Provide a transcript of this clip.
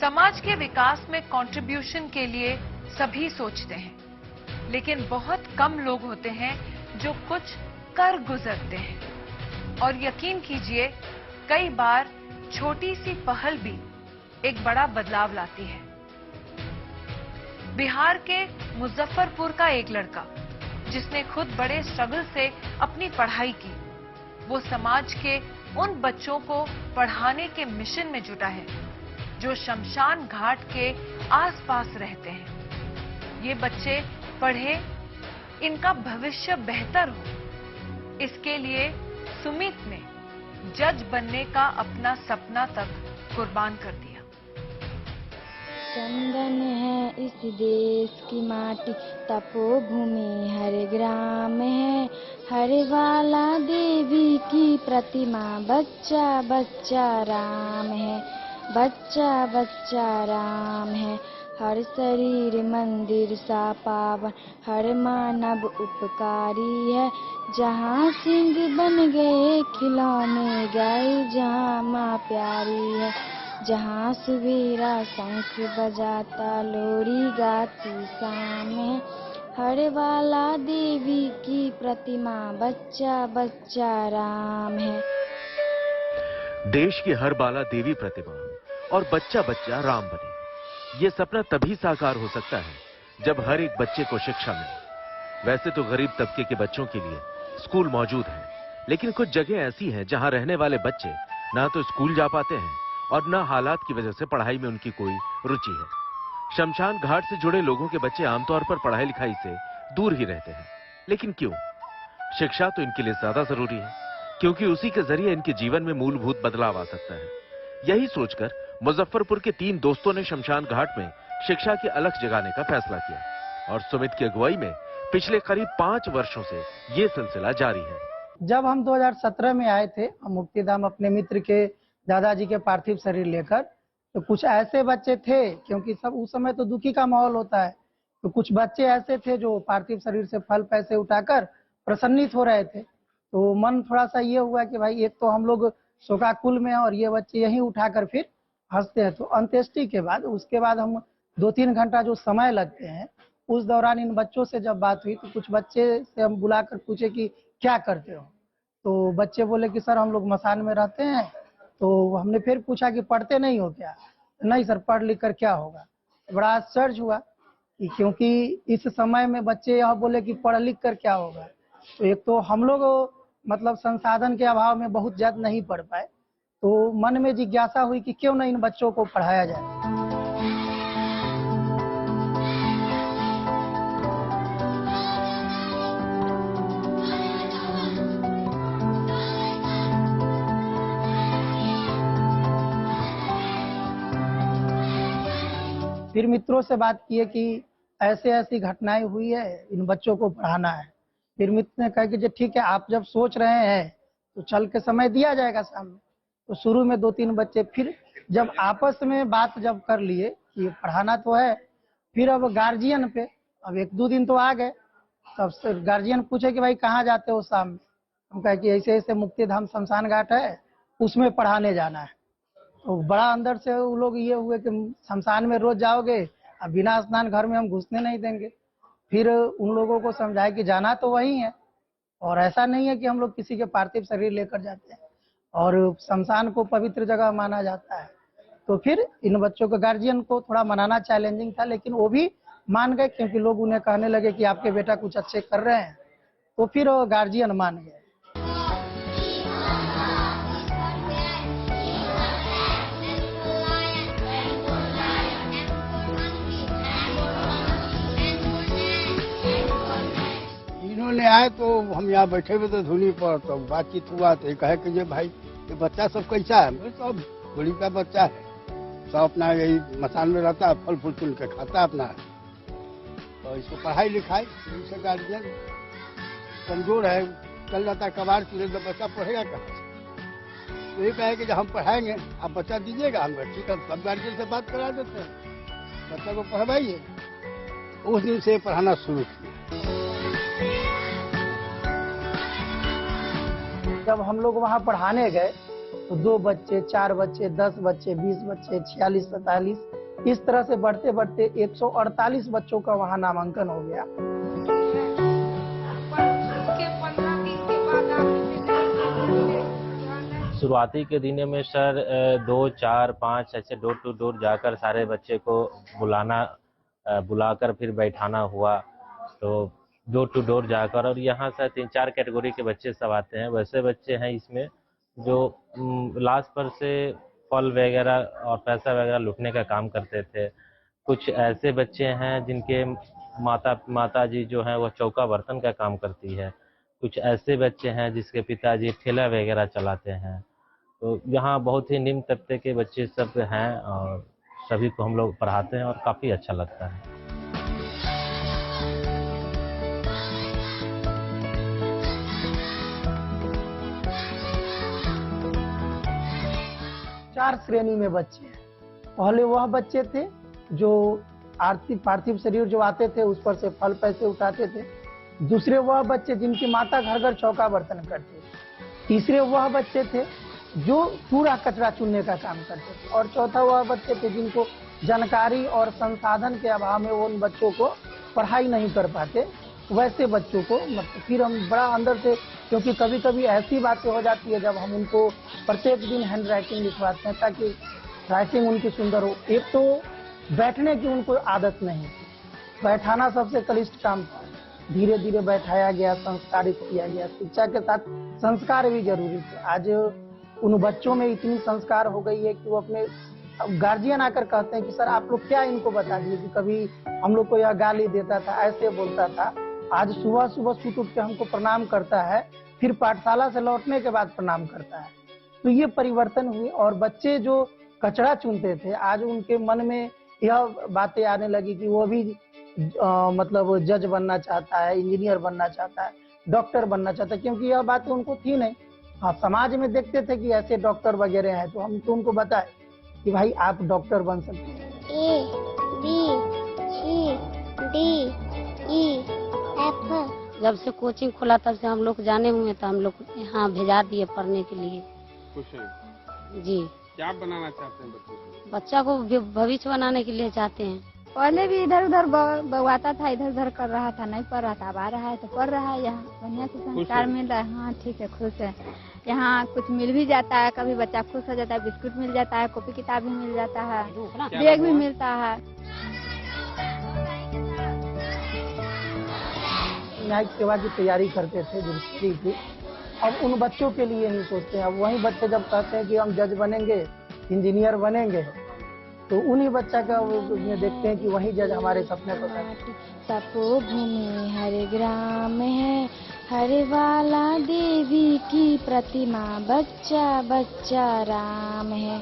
समाज के विकास में कंट्रीब्यूशन के लिए सभी सोचते हैं, लेकिन बहुत कम लोग होते हैं जो कुछ कर गुजरते हैं। और यकीन कीजिए, कई बार छोटी सी पहल भी एक बड़ा बदलाव लाती है। बिहार के मुजफ्फरपुर का एक लड़का जिसने खुद बड़े स्ट्रगल से अपनी पढ़ाई की, वो समाज के उन बच्चों को पढ़ाने के मिशन में जुटा है जो शमशान घाट के आसपास रहते हैं। ये बच्चे पढ़े, इनका भविष्य बेहतर हो, इसके लिए सुमित ने जज बनने का अपना सपना तक कुर्बान कर दिया। चंदन है इस देश की माटी, तपोभूमि हर ग्राम है, हर वाला देवी की प्रतिमा, बच्चा बच्चा राम है, बच्चा बच्चा राम है। हर शरीर मंदिर सा पावन, हर मानव उपकारी है, जहाँ सिंह बन गए खिलौने गाए, जहाँ माँ प्यारी है, जहाँ सवेरा शंख बजाता लोरी गाती शाम है, हर वाला देवी की प्रतिमा, बच्चा बच्चा राम है। देश की हर बाला देवी प्रतिमा और बच्चा बच्चा राम बने, ये सपना तभी साकार हो सकता है जब हर एक बच्चे को शिक्षा मिले। वैसे तो गरीब तबके के बच्चों के लिए स्कूल मौजूद है, लेकिन कुछ जगह ऐसी हैं जहां रहने वाले बच्चे ना तो स्कूल जा पाते हैं और न हालात की वजह से पढ़ाई में उनकी कोई रुचि है। शमशान घाट से जुड़े लोगों के बच्चे आमतौर पर पढ़ाई लिखाई से दूर ही रहते हैं, लेकिन क्यों? शिक्षा तो इनके लिए ज्यादा जरूरी है, क्योंकि उसी के जरिए इनके जीवन में मूलभूत बदलाव आ सकता है। यही सोचकर मुजफ्फरपुर के 3 दोस्तों ने शमशान घाट में शिक्षा की अलख जगाने का फैसला किया और सुमित की अगुवाई में पिछले करीब 5 वर्षों से ये सिलसिला जारी है। जब हम 2017 में आए थे मुक्तिधाम अपने मित्र के दादाजी के पार्थिव शरीर लेकर, तो कुछ ऐसे बच्चे थे, क्योंकि सब उस समय तो दुखी का माहौल होता है, तो कुछ बच्चे ऐसे थे जो पार्थिव शरीर से फल पैसे उठाकर प्रसन्नित हो रहे थे। तो मन थोड़ा सा ये हुआ कि भाई एक तो हम लोग शोकाकुल में और ये बच्चे यहीं उठाकर फिर हंसते हैं, तो अंत्येष्टि के बाद उसके बाद हम 2-3 घंटा जो समय लगते हैं, उस दौरान इन बच्चों से जब बात हुई तो कुछ बच्चे से हम बुलाकर पूछे कि क्या करते हो, तो बच्चे बोले कि सर हम लोग मसान में रहते हैं। तो हमने फिर पूछा कि पढ़ते नहीं हो क्या? नहीं सर, पढ़ लिख कर क्या होगा। बड़ा आश्चर्य हुआ कि क्योंकि इस समय में बच्चे यह बोले कि पढ़ लिख कर क्या होगा। तो एक तो हम लोग मतलब संसाधन के अभाव में बहुत ज्यादा नहीं पढ़ पाए, तो मन में जिज्ञासा हुई कि क्यों न इन बच्चों को पढ़ाया जाए। फिर मित्रों से बात किए कि ऐसे ऐसी घटनाएं हुई है, इन बच्चों को पढ़ाना है। फिर मित्र ने कहा कि ठीक है, आप जब सोच रहे हैं तो चल के समय दिया जाएगा सामने। तो शुरू में 2-3 बच्चे, फिर जब आपस में बात जब कर लिए कि पढ़ाना तो है, फिर अब गार्जियन पे, अब 1-2 दिन तो आ गए, तब गार्जियन पूछे कि भाई कहाँ जाते हो शाम में? हम कहे कि ऐसे ऐसे मुक्तिधाम शमशान घाट है, उसमें पढ़ाने जाना है। तो बड़ा अंदर से वो लोग ये हुए कि शमशान में रोज जाओगे, अब बिना स्नान घर में हम घुसने नहीं देंगे। फिर उन लोगों को समझाया कि जाना तो वही है, और ऐसा नहीं है कि हम लोग किसी के पार्थिव शरीर लेकर जाते हैं, और शमशान को पवित्र जगह माना जाता है। तो फिर इन बच्चों के गार्जियन को थोड़ा मनाना चैलेंजिंग था, लेकिन वो भी मान गए, क्योंकि लोग उन्हें कहने लगे कि आपके बेटा कुछ अच्छे कर रहे हैं, तो फिर गार्जियन मान गए। इन्होंने आए तो हम यहाँ बैठे हुए थे धुनी पर, तो बातचीत हुआ तो कहे कि ये भाई ये बच्चा सब कैसा है? मेरे सब बड़ी का बच्चा है, सब अपना यही मसान में रहता है, फल फूल चुन के खाता है अपना। तो इसको पढ़ाई लिखाई से गार्जियन कमजोर है, चल जाता है कबाड़ चूल्हे, तो बच्चा पढ़ेगा कहाँ से? तो ये कहे कि जब हम पढ़ाएंगे आप बच्चा दीजिएगा, हम ठीक है सब गार्जियन से बात करा देते हैं, बच्चा को पढ़वाइए। उस दिन से पढ़ाना शुरू किया। जब हम लोग वहाँ पढ़ाने गए तो 2 बच्चे, 4 बच्चे, 10 बच्चे, 20 बच्चे, 46, 47 इस तरह से बढ़ते बढ़ते 148 बच्चों का वहाँ नामांकन हो गया। शुरुआती के दिनों में सर 2, 4, 5 ऐसे डोर टू डोर जाकर सारे बच्चे को बुलाकर फिर बैठाना हुआ। तो डोर टू डोर जाकर, और यहाँ से 3-4 कैटेगरी के बच्चे सब आते हैं। वैसे बच्चे हैं इसमें जो लास्ट पर से फल वगैरह और पैसा वगैरह लूटने का काम करते थे। कुछ ऐसे बच्चे हैं जिनके माता जी जो हैं वो चौका बर्तन का काम करती है। कुछ ऐसे बच्चे हैं जिसके पिताजी ठेला वगैरह चलाते हैं। तो यहाँ बहुत ही निम्न तबके के बच्चे सब हैं और सभी को हम लोग पढ़ाते हैं और काफ़ी अच्छा लगता है। चार श्रेणी में बच्चे हैं। पहले वह बच्चे थे जो पार्थिव शरीर जो आते थे उस पर से फल पैसे उठाते थे। दूसरे वह बच्चे जिनकी माता घर घर चौका बर्तन करते थे। तीसरे वह बच्चे थे जो कूड़ा कचरा चुनने का काम करते थे। और चौथा वह बच्चे थे जिनको जानकारी और संसाधन के अभाव में वो उन बच्चों को पढ़ाई नहीं कर पाते। वैसे बच्चों को मतलब फिर हम बड़ा अंदर से, क्योंकि कभी कभी ऐसी बातें हो जाती है जब हम उनको प्रत्येक दिन हैंड राइटिंग लिखवाते हैं ताकि राइटिंग उनकी सुंदर हो। एक तो बैठने की उनको आदत नहीं, बैठाना सबसे कलिष्ठ काम था। धीरे धीरे बैठाया गया, संस्कारित किया गया। शिक्षा के साथ संस्कार भी जरूरी थे। आज उन बच्चों में इतनी संस्कार हो गई है कि वो अपने गार्जियन आकर कहते हैं कि सर आप लोग क्या इनको बता दिए कि कभी हम लोग को यह गाली देता था, ऐसे बोलता था। आज सुबह सुबह सूट उठ के हमको प्रणाम करता है, फिर पाठशाला से लौटने के बाद प्रणाम करता है। तो ये परिवर्तन हुए। और बच्चे जो कचरा चुनते थे आज उनके मन में यह बातें आने लगी कि वो भी मतलब जज बनना चाहता है, इंजीनियर बनना चाहता है, डॉक्टर बनना चाहता है। क्योंकि यह बातें उनको थी नहीं। हाँ, समाज में देखते थे कि ऐसे डॉक्टर वगैरह हैं, तो हम तो उनको बताए कि भाई आप डॉक्टर बन सकते हैं। A B C D E F। जब से कोचिंग खुला तब से हम लोग जाने हुए, तो हम लोग यहाँ भेजा दिए पढ़ने के लिए। खुश हैं जी। क्या बनाना चाहते हैं बच्चों को? बच्चा को भविष्य बनाने के लिए चाहते हैं। पहले भी इधर उधर बवाता था, इधर उधर कर रहा था, नहीं पढ़ रहा था। अब आ रहा है तो पढ़ रहा है। यहाँ बढ़िया से संस्कार मिल रहा है। हाँ ठीक है, खुश है। यहाँ कुछ मिल भी जाता है, कभी बच्चा खुश हो जाता है, बिस्कुट मिल जाता है, कॉपी किताब भी मिल जाता है, बैग भी मिलता है। न्यायिक सेवा की तैयारी करते थे जरूरी थी। अब उन बच्चों के लिए नहीं सोचते हैं। अब वही बच्चे जब कहते हैं कि हम जज बनेंगे, इंजीनियर बनेंगे, तो उन्हीं बच्चा का उसमें देखते हैं कि वही जज हमारे सपने को तपोभूमि हरे ग्राम है, हरे वाला देवी की प्रतिमा, बच्चा बच्चा राम है।